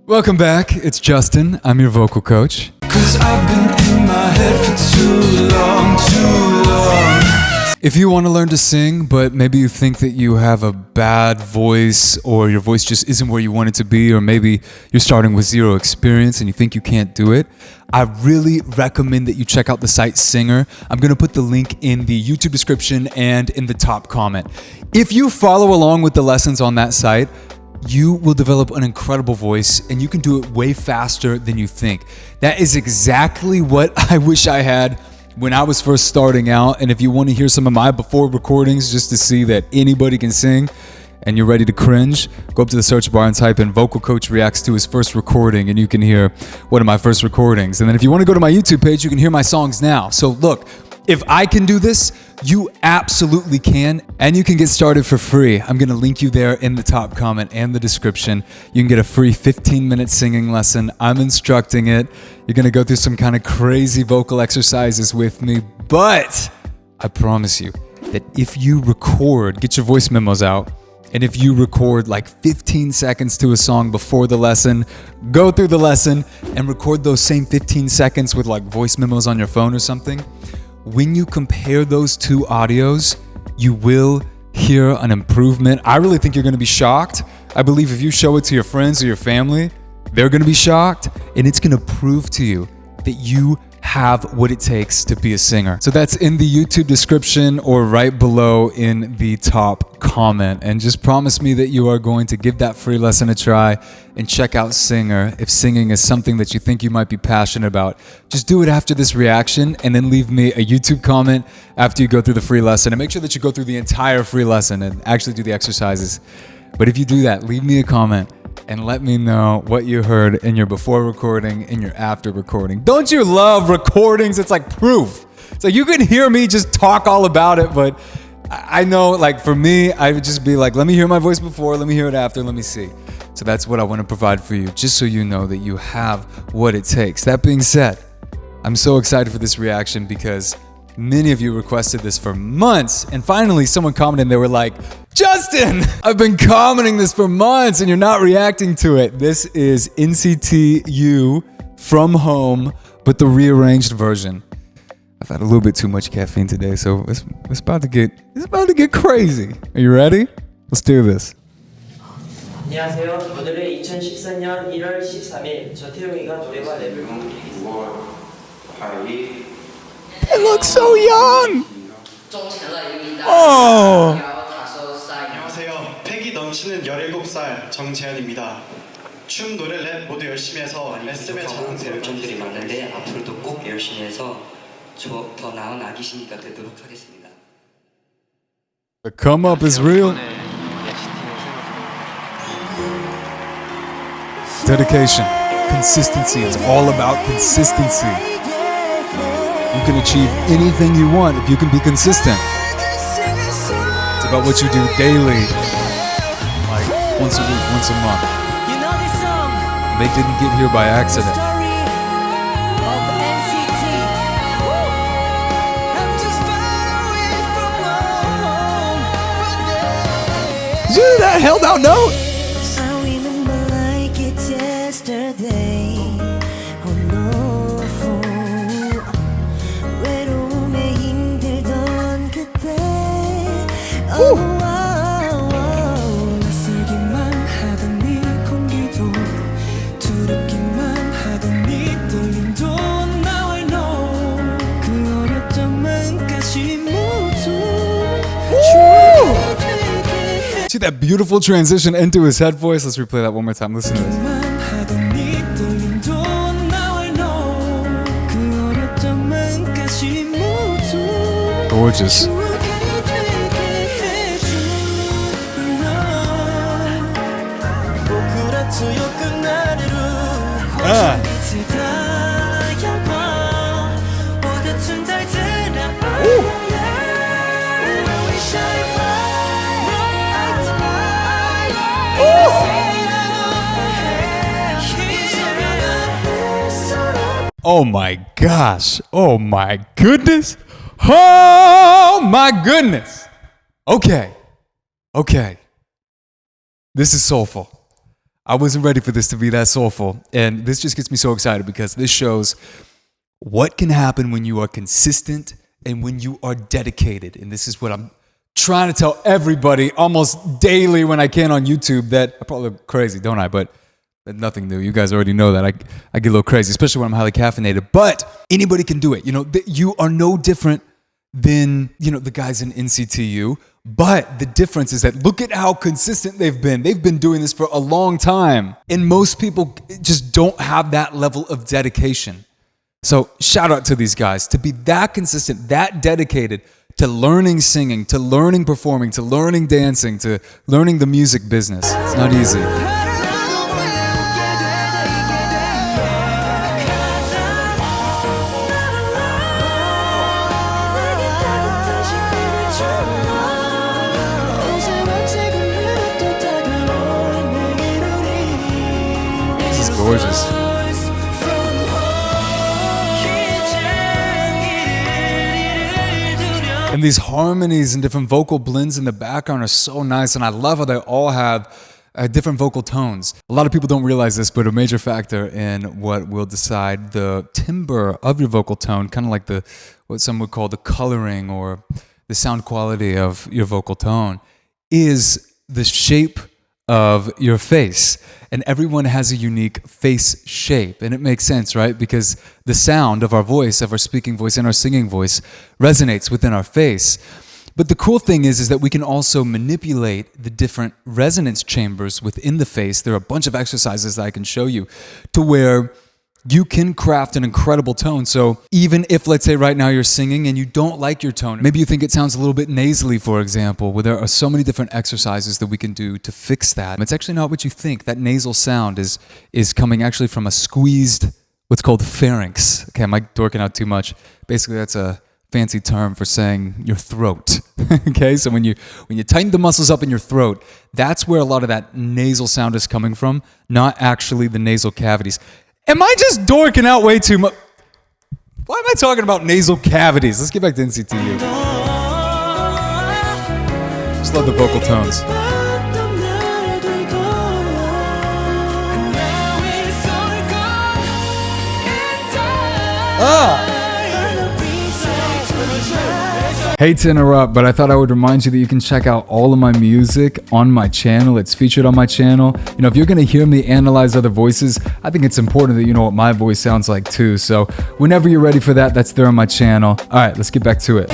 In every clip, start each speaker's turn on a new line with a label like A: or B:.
A: Welcome back. It's Justin. I'm your vocal coach. 'Cause I've been in my head for too long. If you want to learn to sing, but maybe you think that you have a bad voice or your voice just isn't where you want it to be, or maybe you're starting with zero experience and you think you can't do it, I really recommend that you check out the site Singer. I'm going to put the link in the YouTube description and in the top comment. If you follow along with the lessons on that site, you will develop an incredible voice and you can do it way faster than you think. That is exactly what I wish I had when I was first starting out. And if you want to hear some of my before recordings just to see that anybody can sing and you're ready to cringe, go up to the search bar and type in Vocal Coach Reacts to his first recording and you can hear one of my first recordings. And then if you want to go to my YouTube page, you can hear my songs now. So look, if I can do this, you absolutely can, and you can get started for free. I'm going to link you there in the top comment and the description. You can get a free 15-minute singing lesson. I'm instructing it. You're going to go through some kind of crazy vocal exercises with me, but I promise you that if you record, get your voice memos out, and if you record like 15 seconds to a song before the lesson, go through the lesson and record those same 15 seconds with like voice memos on your phone or something, when you compare those two audios, you will hear an improvement. I really think you're going to be shocked. I believe if you show it to your friends or your family, they're going to be shocked, and it's going to prove to you that you have what it takes to be a singer. So that's in the YouTube description or right below in the top comment. And just promise me that you are going to give that free lesson a try and check out Singer. If singing is something that you think you might be passionate about, just do it after this reaction and then leave me a YouTube comment after you go through the free lesson. And make sure that you go through the entire free lesson and actually do the exercises. But if you do that, leave me a comment and let me know what you heard in your before recording and your after recording. Don't you love recordings? It's like proof. It's like you can hear me just talk all about it, but I know, like for me, I would just be like, let me hear my voice before, let me hear it after, let me see. So that's what I want to provide for you, just so you know that you have what it takes. That being said, I'm so excited for this reaction because many of you requested this for months, and finally someone commented and they were like, Justin, I've been commenting this for months and you're not reacting to it. This is NCT U From Home, but the rearranged version. I've had a little bit too much caffeine today, so it's about to get crazy. Are you ready? Let's do this.
B: 안녕하세요. 오늘은 2014년 1월 13일 저태용이가 노래와 랩을 보여드리겠습니다.
A: They look so young. Oh.
C: 안녕하세요. 패기 넘치는 17살 정재현입니다. 춤, 노래, 랩 모두 열심히 해서 SM의 자랑스러운
D: 점들이 많은데 앞으로도 꼭 열심히 해서 더 나은 아기신이가 되도록 하겠습니다.
A: The come up is real. Dedication, consistency. It's all about consistency. You can achieve anything you want if you can be consistent. It's about what you do daily, like once a week, once a month. They didn't get here by accident. Did you hear that held out note? See that beautiful transition into his head voice? Let's replay that one more time. Listen to this. Gorgeous. Oh my gosh. Oh my goodness. Oh my goodness. Okay. This is soulful. I wasn't ready for this to be that soulful. And this just gets me so excited because this shows what can happen when you are consistent and when you are dedicated. And this is what I'm trying to tell everybody almost daily when I can on YouTube, that I probably look crazy, don't I? But nothing new. You guys already know that. I get a little crazy, especially when I'm highly caffeinated. But anybody can do it. You are no different than, the guys in NCTU. But the difference is that look at how consistent they've been. They've been doing this for a long time. And most people just don't have that level of dedication. So shout out to these guys to be that consistent, that dedicated to learning singing, to learning performing, to learning dancing, to learning the music business. It's not easy. This is gorgeous. And these harmonies and different vocal blends in the background are so nice, and I love how they all have different vocal tones. A lot of people don't realize this, but a major factor in what will decide the timbre of your vocal tone, kind of like what some would call the coloring or the sound quality of your vocal tone, is the shape of your face. And everyone has a unique face shape, and it makes sense, right? Because the sound of our voice, of our speaking voice and our singing voice, resonates within our face. But the cool thing is that we can also manipulate the different resonance chambers within the face. There are a bunch of exercises that I can show you to where you can craft an incredible tone. So even if, let's say right now you're singing and you don't like your tone, maybe you think it sounds a little bit nasally, for example, well, there are so many different exercises that we can do to fix that. It's actually not what you think. That nasal sound is coming actually from a squeezed, what's called pharynx. Okay, am I dorking out too much? Basically, that's a fancy term for saying your throat. Okay, so when you tighten the muscles up in your throat, that's where a lot of that nasal sound is coming from, not actually the nasal cavities. Am I just dorking out way too much? Why am I talking about nasal cavities? Let's get back to NCTU. Just love the vocal tones. Hate to interrupt, but I thought I would remind you that you can check out all of my music on my channel. It's featured on my channel. If you're going to hear me analyze other voices, I think it's important that you know what my voice sounds like too. So whenever you're ready for that, that's there on my channel. All right, let's get back to it.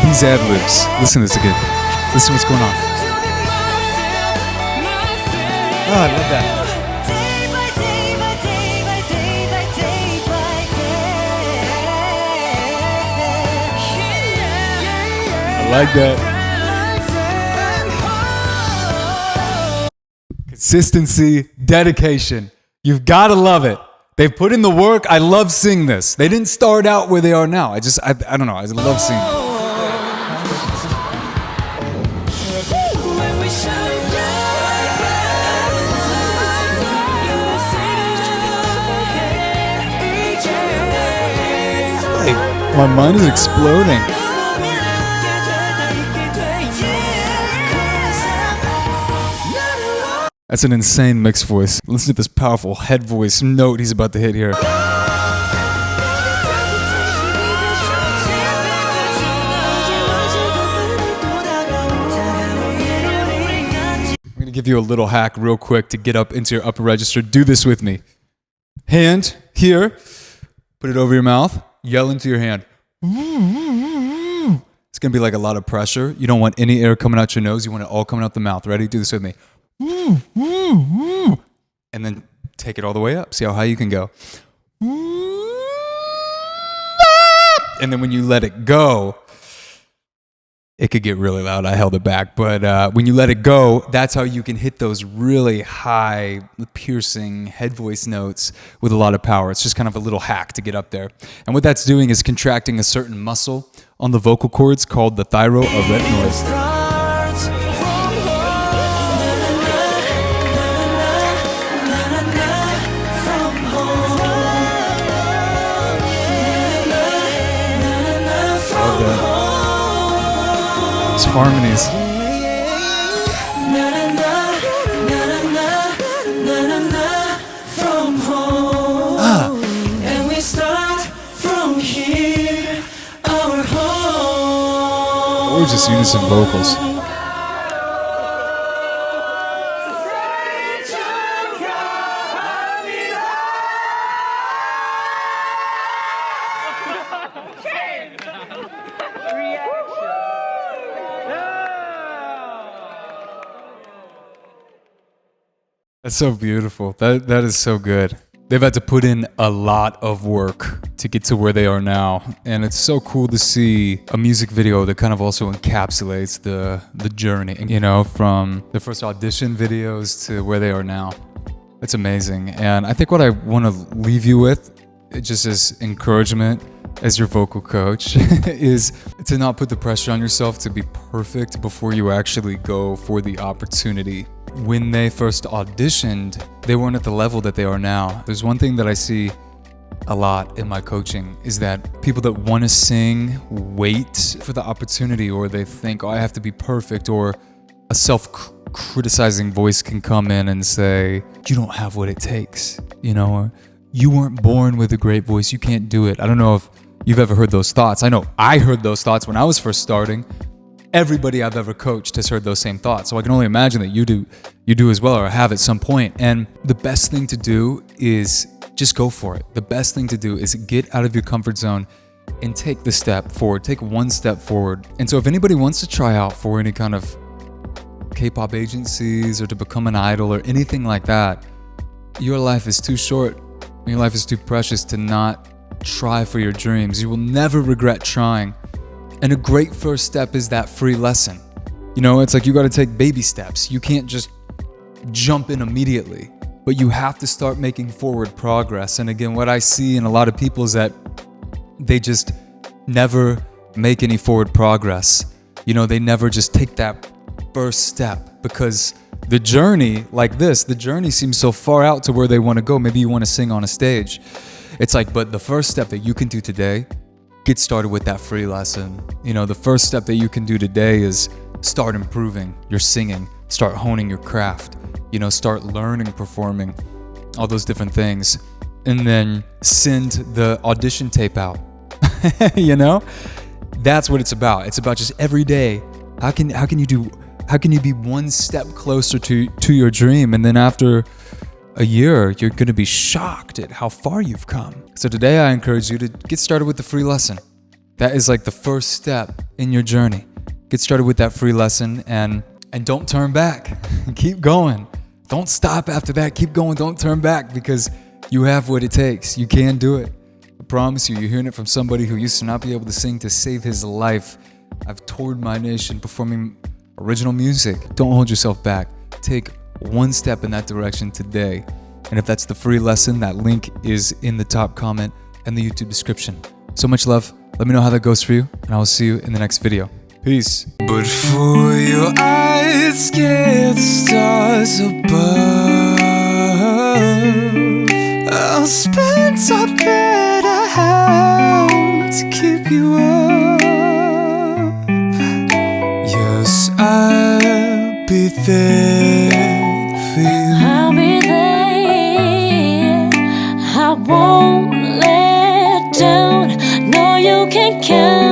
A: These ad-libs. Listen to this again. Listen to what's going on. Oh, I love that. I like that. Consistency, dedication. You've got to love it. They've put in the work. I love seeing this. They didn't start out where they are now. I don't know. I love seeing it. My mind is exploding. That's an insane mixed voice. Listen to this powerful head voice note he's about to hit here. I'm going to give you a little hack real quick to get up into your upper register. Do this with me. Hand here. Put it over your mouth. Yell into your hand. It's going to be like a lot of pressure. You don't want any air coming out your nose. You want it all coming out the mouth. Ready? Do this with me. And then take it all the way up. See how high you can go. And then when you let it go, it could get really loud. I held it back. But when you let it go, that's how you can hit those really high, piercing head voice notes with a lot of power. It's just kind of a little hack to get up there. And what that's doing is contracting a certain muscle on the vocal cords called the thyroarytenoid. Those harmonies.
B: From home, and we start from here, our home.
A: Gorgeous unison vocals. That's so beautiful. That is so good. They've had to put in a lot of work to get to where they are now. And it's so cool to see a music video that kind of also encapsulates the journey, you know, from the first audition videos to where they are now. It's amazing. And I think what I want to leave you with, just as encouragement as your vocal coach, is to not put the pressure on yourself to be perfect before you actually go for the opportunity. When they first auditioned, they weren't at the level that they are now. There's one thing that I see a lot in my coaching is that people that want to sing wait for the opportunity, or they think, oh, I have to be perfect, or a self-criticizing voice can come in and say, you don't have what it takes, you know, or you weren't born with a great voice, you can't do it. I don't know if you've ever heard those thoughts. I know I heard those thoughts when I was first starting. Everybody I've ever coached has heard those same thoughts. So I can only imagine that you do as well, or have at some point. And the best thing to do is just go for it. The best thing to do is get out of your comfort zone and take the step forward, take one step forward. And so if anybody wants to try out for any kind of K-pop agencies or to become an idol or anything like that, your life is too short. Your life is too precious to not try for your dreams. You will never regret trying. And a great first step is that free lesson. You know, it's like you got to take baby steps. You can't just jump in immediately, but you have to start making forward progress. And again, what I see in a lot of people is that they just never make any forward progress. You know, they never just take that first step, because the journey like this, the journey seems so far out to where they want to go. Maybe you want to sing on a stage. It's like, but the first step that you can do today, get started with that free lesson. You know, the first step that you can do today is start improving your singing, start honing your craft, you know, start learning, performing, all those different things. And then send the audition tape out. You know, that's what it's about. It's about just every day. How can you be one step closer to your dream? And then after a year, you're going to be shocked at how far you've come. So today I encourage you to get started with the free lesson. That is like the first step in your journey. Get started with that free lesson and don't turn back. Keep going. Don't stop after that. Keep going. Don't turn back, because you have what it takes. You can do it. I promise you, you're hearing it from somebody who used to not be able to sing to save his life. I've toured my nation performing original music. Don't hold yourself back. Take one step in that direction today. And if that's the free lesson, that link is in the top comment and the YouTube description. So much love. Let me know how that goes for you, and I will see you in the next video. Peace. But for your eyes, scare the stars above. I'll spend all that I have to keep you up. Yes, I'll be there.
E: I'll be there. I won't let down. No, you can count.